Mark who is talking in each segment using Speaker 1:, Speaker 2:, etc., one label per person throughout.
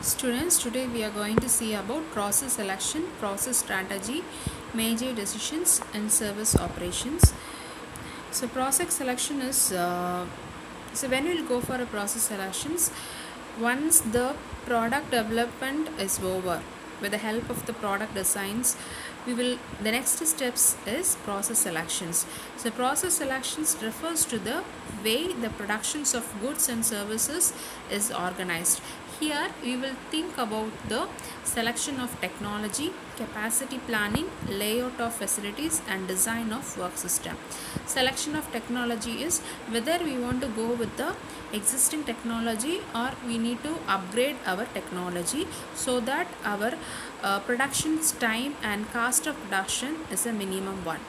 Speaker 1: Students, today we are going to see about process selection, process strategy, major decisions, and service operations. So, process selection is so when we'll go for a process selections, once the product development is over, with the help of the product designs, the next steps is process selections. So, process selections refers to the way the productions of goods and services is organized. Here we will think about the selection of technology, capacity planning, layout of facilities, and design of work system. Selection of technology is whether we want to go with the existing technology or we need to upgrade our technology so that our production's time and cost of production is a minimum one.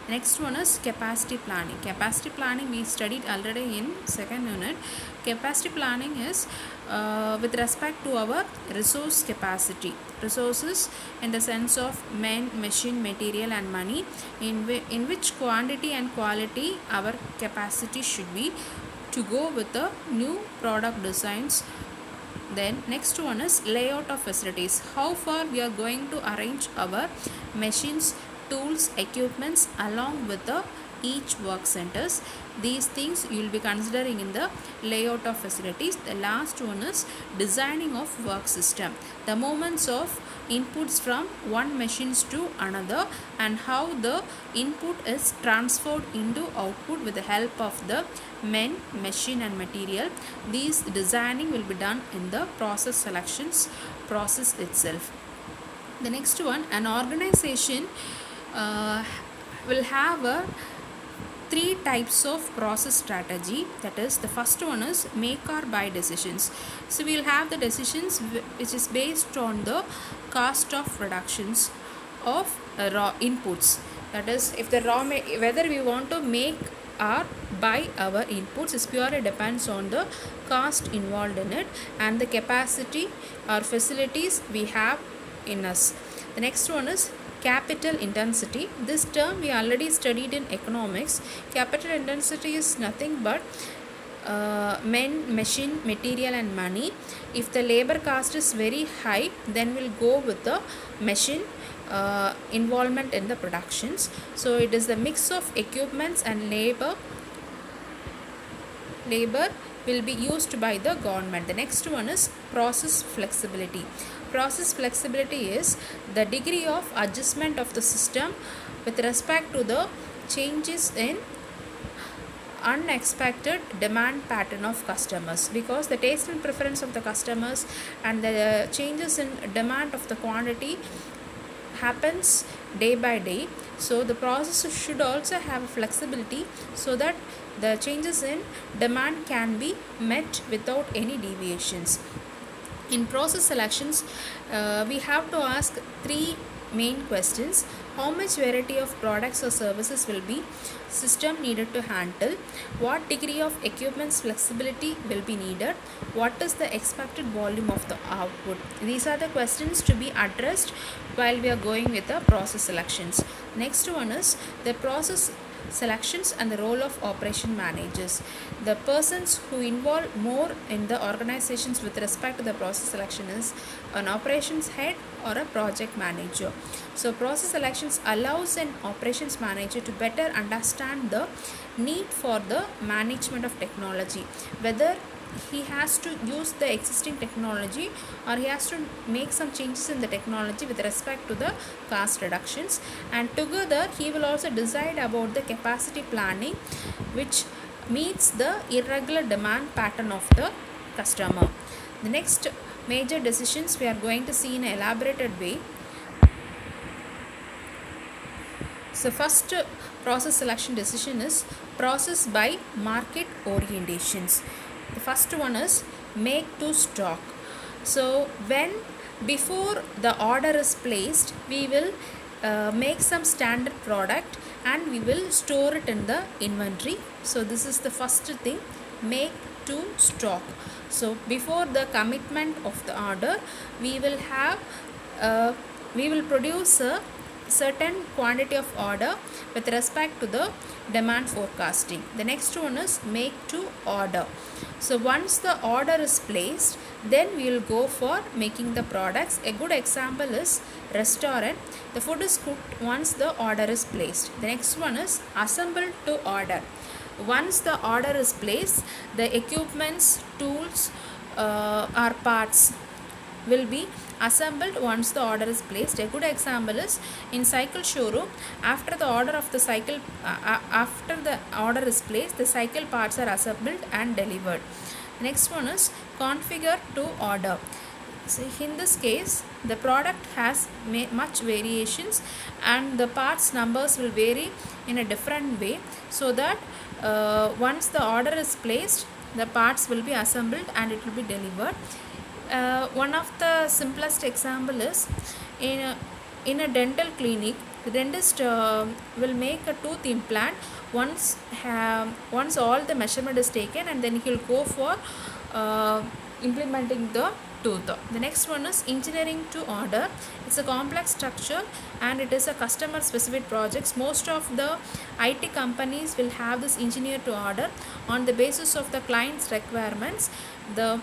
Speaker 1: Next one is capacity planning. Capacity planning we studied already in second unit. Capacity planning is with respect to our resource capacity. Resources in the sense of men, machine, material and money, in which quantity and quality our capacity should be to go with the new product designs. Then next one is layout of facilities. How far we are going to arrange our machines, tools, equipments along with the each work centers. These things you will be considering in the layout of facilities. The last one is designing of work system. The movements of inputs from one machines to another and how the input is transferred into output with the help of the men, machine and material. These designing will be done in the process selections process itself. The next one, an organization will have a three types of process strategy. That is, the first one is make or buy decisions. So we will have the decisions which is based on the cost of productions of raw inputs. That is, if the whether we want to make or buy our inputs is purely depends on the cost involved in it and the capacity or facilities we have in us. The next one is capital intensity. This term we already studied in economics. Capital intensity is nothing but men, machine, material and money. If the labor cost is very high, then we'll go with the machine involvement in the productions. So it is the mix of equipments and labor will be used by the government. The next one is process flexibility. Process flexibility is the degree of adjustment of the system with respect to the changes in unexpected demand pattern of customers, because the taste and preference of the customers and the changes in demand of the quantity happens day by day. So the process should also have flexibility so that the changes in demand can be met without any deviations. In process selections, we have to ask three main questions. How much variety of products or services will be system needed to handle? What degree of equipment's flexibility will be needed? What is the expected volume of the output? These are the questions to be addressed while we are going with the process selections. Next one is the process selections and the role of operation managers. The persons who involve more in the organizations with respect to the process selection is an operations head or a project manager. So process selections allows an operations manager to better understand the need for the management of technology, whether he has to use the existing technology or he has to make some changes in the technology with respect to the cost reductions, and together he will also decide about the capacity planning which meets the irregular demand pattern of the customer. The next major decisions we are going to see in an elaborated way. So first process selection decision is process by market orientations. The first one is make to stock. So when before the order is placed, we will make some standard product and we will store it in the inventory. So this is the first thing, make to stock. So before the commitment of the order, we will produce a certain quantity of order with respect to the demand forecasting. The next one is make to order. So once the order is placed, Then we will go for making the products. A good example is restaurant. The food is cooked once the order is placed. The next one is assembled to order. Once the order is placed, the equipments, tools, or parts will be assembled once the order is placed. A good example is in cycle showroom. After the order is placed, the cycle parts are assembled and delivered. Next one is configure to order. So in this case, the product has much variations and the parts numbers will vary in a different way, so that once the order is placed, the parts will be assembled and it will be delivered. One of the simplest example is in a dental clinic. The dentist will make a tooth implant once all the measurement is taken, and then he will go for implementing the tooth. The next one is engineering to order. It's a complex structure and it is a customer specific projects. Most of the IT companies will have this engineer to order on the basis of the client's requirements. The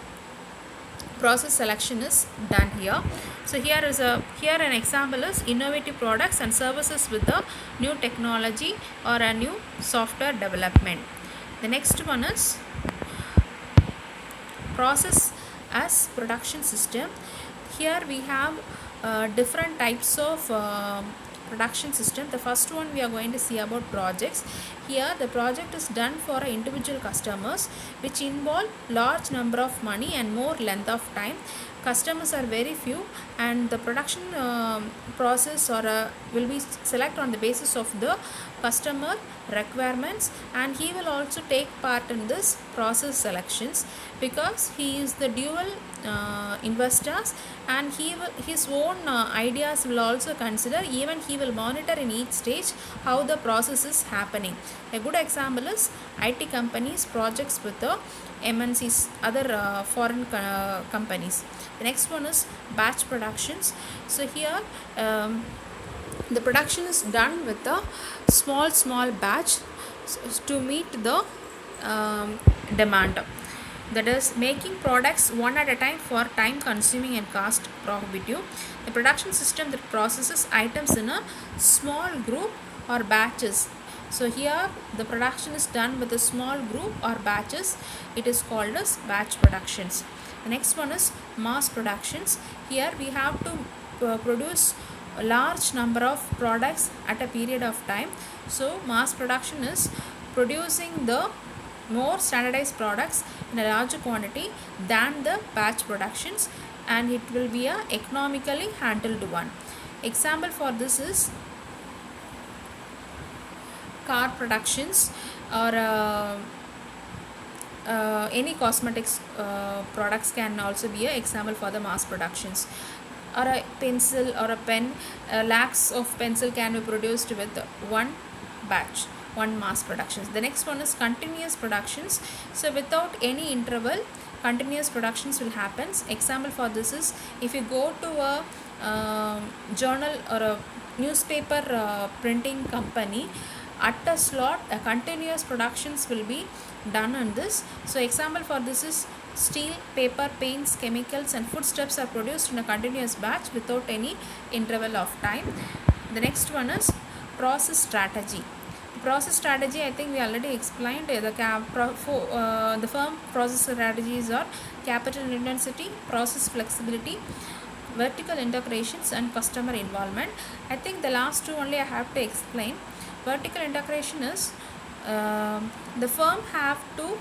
Speaker 1: process selection is done here. So here an example is innovative products and services with a new technology or a new software development. The next one is process as production system. Here we have different types of production system. The first one we are going to see about projects. Here the project is done for individual customers, which involve large number of money and more length of time. Customers are very few, and the production process will be select on the basis of the customer requirements, and he will also take part in this process selections because he is the dual investors, and his own ideas will also consider. Even he will monitor in each stage how the process is happening. A good example is IT companies projects with the MNCs, other foreign companies. The next one is batch productions. So here the production is done with a small batch to meet the demand. That is making products one at a time for time consuming and cost prohibitive. The production system that processes items in a small group or batches. So here the production is done with a small group or batches. It is called as batch productions. The next one is mass productions. Here we have to produce a large number of products at a period of time. So mass production is producing the more standardized products in a larger quantity than the batch productions, and it will be a economically handled one. Example for this is car productions, or any cosmetics products can also be an example for the mass productions. Or a pencil or a pen, lakhs of pencil can be produced with one batch, one mass productions. The next one is continuous productions. So without any interval, continuous productions will happen. Example for this is if you go to a journal or a newspaper printing company, at a slot a continuous productions will be done on this. So example for this is steel, paper, paints, chemicals and foodstuffs are produced in a continuous batch without any interval of time. The next one is process strategy. Process strategy, I think we already explained. The firm process strategies are capital intensity, process flexibility, vertical integrations and customer involvement. I think the last two only I have to explain. Vertical integration is the firm have to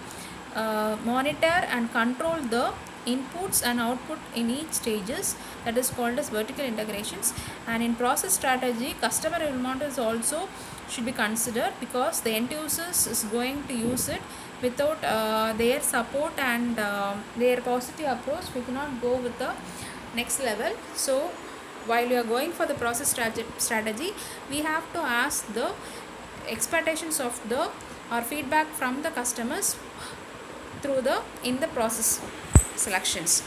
Speaker 1: monitor and control the inputs and output in each stages. That is called as vertical integrations. And in process strategy, customer involvement is also should be considered, because the end users is going to use it. Without their support and their positive approach, we cannot go with the next level. So while you are going for the process strategy, we have to ask the expectations of the or feedback from the customers through the in the process selections.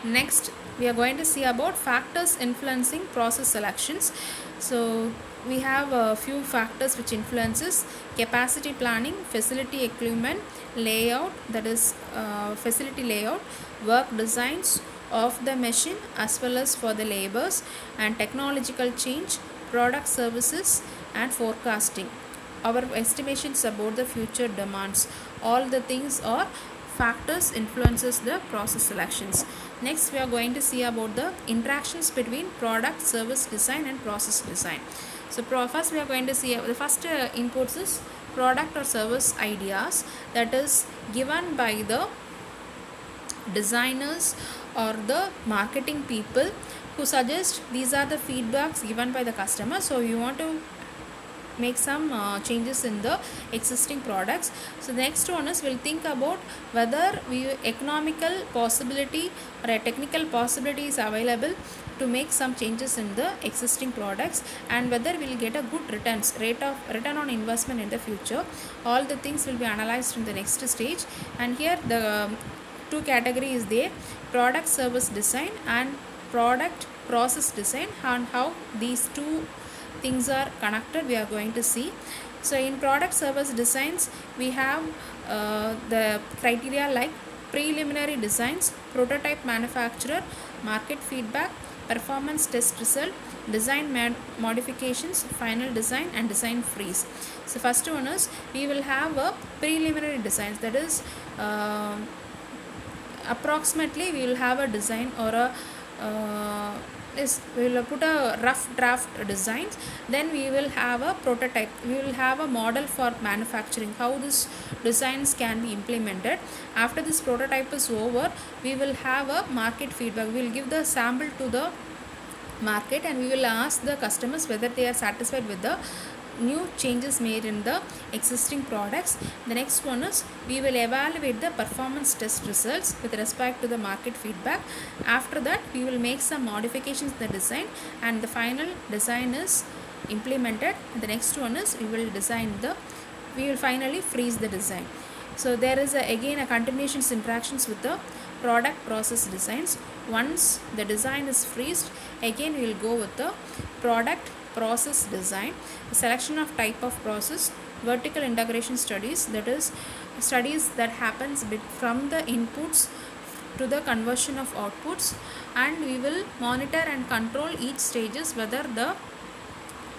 Speaker 1: Next we are going to see about factors influencing process selections. So we have a few factors which influences capacity planning, facility equipment, layout, that is facility layout, work designs of the machine as well as for the labors, and technological change, product services, and forecasting. Our estimations about the future demands, all the things are factors influences the process selections. Next we are going to see about the interactions between product, service design and process design. So first we are going to see the first inputs is product or service ideas, that is given by the designers or the marketing people who suggest these are the feedbacks given by the customer. So you want to make some changes in the existing products. So the next one is we'll think about whether economical possibility or a technical possibility is available to make some changes in the existing products, and whether we'll get a good return on investment in the future. All the things will be analyzed in the next stage. And here the two categories there: product service design and product process design, and how these two things are connected we are going to see. So in product service designs we have the criteria like preliminary designs, prototype manufacturer, market feedback, performance test result, design modifications, final design, and design freeze. So first one is we will have a preliminary designs, that is approximately we will have a design or a we will put a rough draft designs. Then we will have a prototype, we will have a model for manufacturing, how this designs can be implemented. After this prototype is over, we will have a market feedback, we will give the sample to the market and we will ask the customers whether they are satisfied with the new changes made in the existing products. The next one is we will evaluate the performance test results with respect to the market feedback. After that we will make some modifications in the design and the final design is implemented. The next one is we will finally freeze the design. So there is again a continuations interactions with the product process designs. Once the design is freezed, again we will go with the product process design, selection of type of process, vertical integration studies, that is studies that happens from the inputs to the conversion of outputs, and we will monitor and control each stages whether the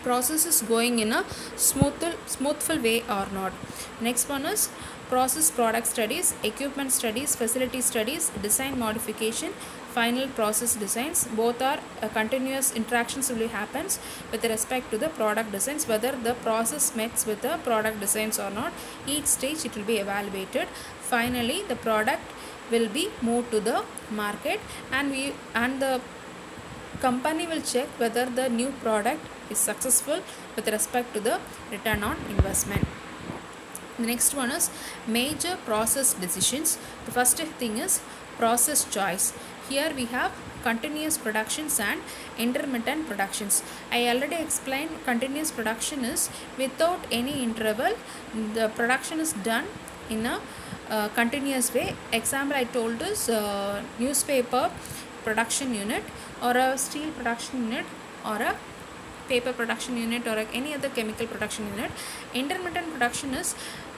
Speaker 1: process is going in a smoothful way or not. Next one is process product studies, equipment studies, facility studies, design modification, final process designs. Both are continuous interactions will happens with respect to the product designs, whether the process meets with the product designs or not. Each stage it will be evaluated. Finally the product will be moved to the market, and the company will check whether the new product is successful with respect to the return on investment. The next one is major process decisions. The first thing is process choice. Here we have continuous productions and intermittent productions. I already explained continuous production is without any interval, the production is done in a continuous way. Example I told is newspaper production unit or a steel production unit or a paper production unit or any other chemical production unit. Intermittent production is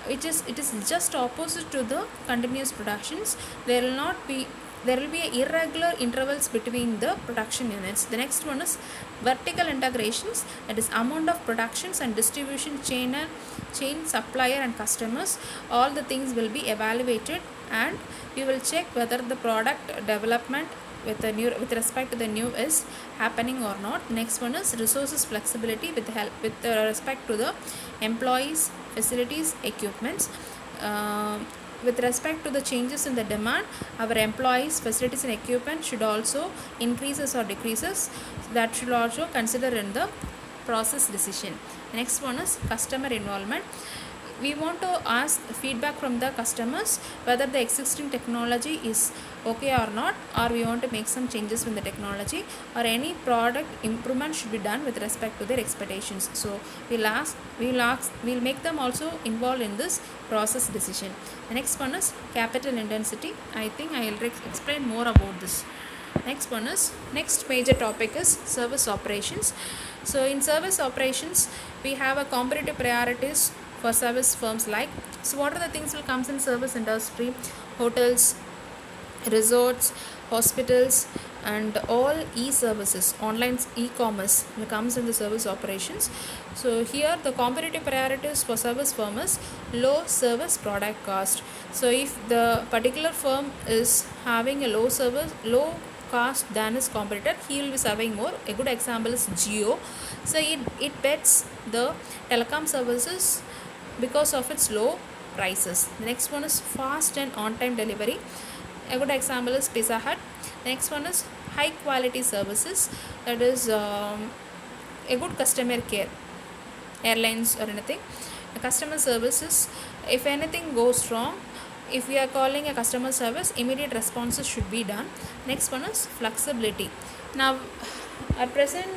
Speaker 1: it is just opposite to the continuous productions. There will be irregular intervals between the production units. The next one is vertical integrations, that is amount of productions and distribution chain supplier and customers. All the things will be evaluated and we will check whether the product development with respect to the new is happening or not. Next one is resources flexibility with respect to the employees, facilities, equipments. With respect to the changes in the demand, our employees, facilities and equipment should also increases or decreases. That should also consider in the process decision. Next one is customer involvement. We want to ask feedback from the customers whether the existing technology is okay or not, or we want to make some changes in the technology, or any product improvement should be done with respect to their expectations. So we'll make them also involved in this process decision. The next one is capital intensity. I think I will explain more about this. Next major topic is service operations. So in service operations, we have a competitive priorities for service firms like. So what are the things will comes in service industry? Hotels, resorts, hospitals, and all e-services, online e-commerce comes in the service operations. So here the competitive priorities for service firm is low service product cost. So if the particular firm is having a low cost than his competitor, he will be serving more. A good example is Jio. So it bets the telecom services because of its low prices. The next one is fast and on-time delivery. A good example is Pizza Hut. Next one is high quality services, that is a good customer care, airlines or anything. The customer services, if anything goes wrong, if we are calling a customer service, immediate responses should be done. Next one is flexibility. Now at present,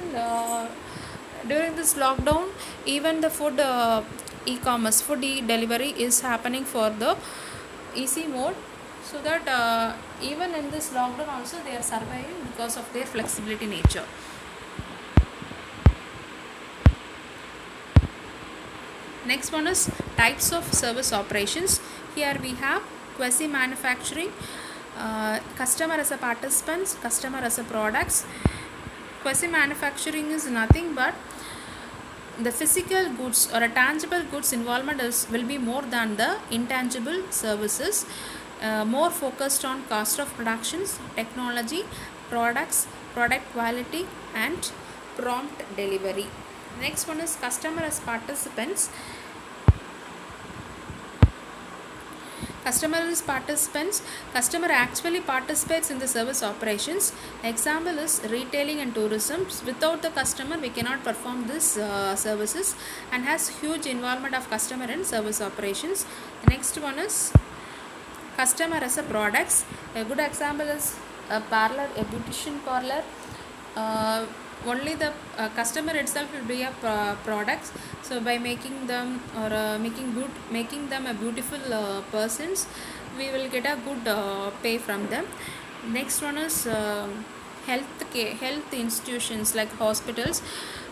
Speaker 1: during this lockdown, even the food e-commerce, food delivery is happening for the easy mode, so that even in this lockdown also they are surviving because of their flexibility nature. Next one is types of service operations. Here we have quasi manufacturing, customer as a participants, customer as a products. Quasi manufacturing is nothing but the physical goods or a tangible goods involvement will be more than the intangible services, more focused on cost of productions, technology, products, product quality, and prompt delivery. Next one is customer as participants. Customer actually participates in the service operations. Example is retailing and tourism. Without the customer we cannot perform this services, and has huge involvement of customer in service operations. The next one is customer as a products. A good example is a parlor, a beautician parlor. Only the customer itself will be a products. So by making them or making them a beautiful persons, we will get a good pay from them. Next one is health institutions like hospitals.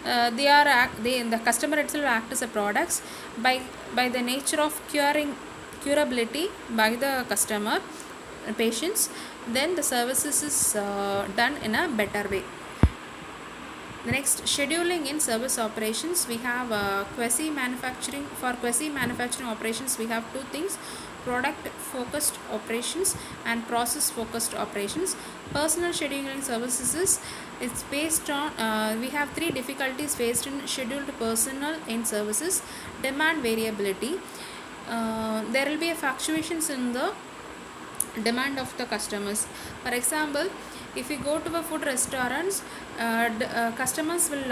Speaker 1: The customer itself act as a products by the nature of curability by the customer patients. Then the services is done in a better way. The next, scheduling in service operations, we have quasi manufacturing. For quasi manufacturing operations, we have two things: product focused operations and process focused operations. Personal scheduling services is it's based on we have three difficulties faced in scheduled personnel in services. Demand variability. There will be a fluctuations in the demand of the customers. For example, if you go to a food restaurants, customers will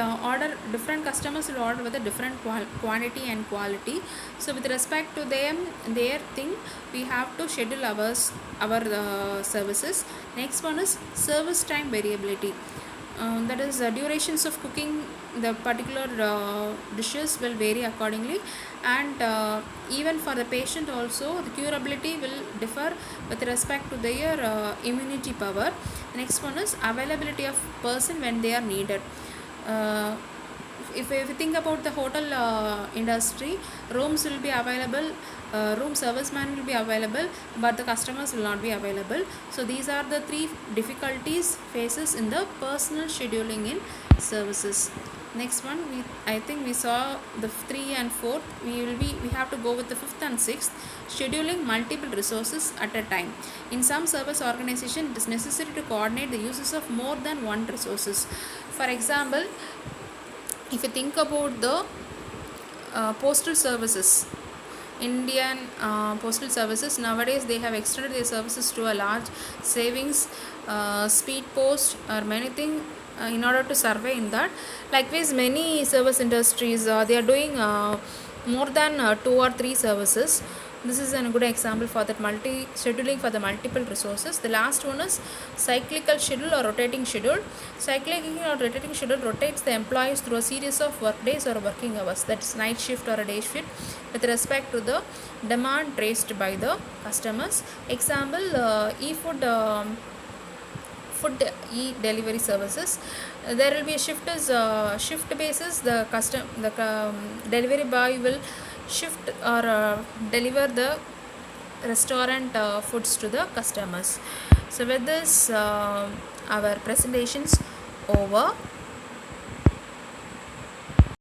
Speaker 1: different customers will order with a different quantity and quality. So with respect to their thing, we have to schedule our services. Next one is service time variability. That is durations of cooking the particular dishes will vary accordingly, and even for the patient also the curability will differ with respect to their immunity power. Next one is availability of person when they are needed. uh, if you think about the hotel industry, rooms will be available, room serviceman will be available, but the customers will not be available. So these are the three difficulties faces in the personal scheduling in services. Next one, I think we saw the 3 and 4. We have to go with the 5th and 6th. Scheduling multiple resources at a time. In some service organization, it is necessary to coordinate the uses of more than one resources. For example, if you think about the postal services, Indian postal services, nowadays they have extended their services to a large savings, speed post or many things in order to survey in that. Likewise, many service industries they are doing more than 2 or 3 services. This is a good example for that scheduling for the multiple resources. The last one is cyclical schedule or rotating schedule. Cyclical or rotating schedule rotates the employees through a series of work days or working hours, that's night shift or a day shift, with respect to the demand traced by the customers. Example, e-food food e-delivery services. There will be a shift basis. The delivery boy will shift or deliver the restaurant foods to the customers. So with this, our presentations over.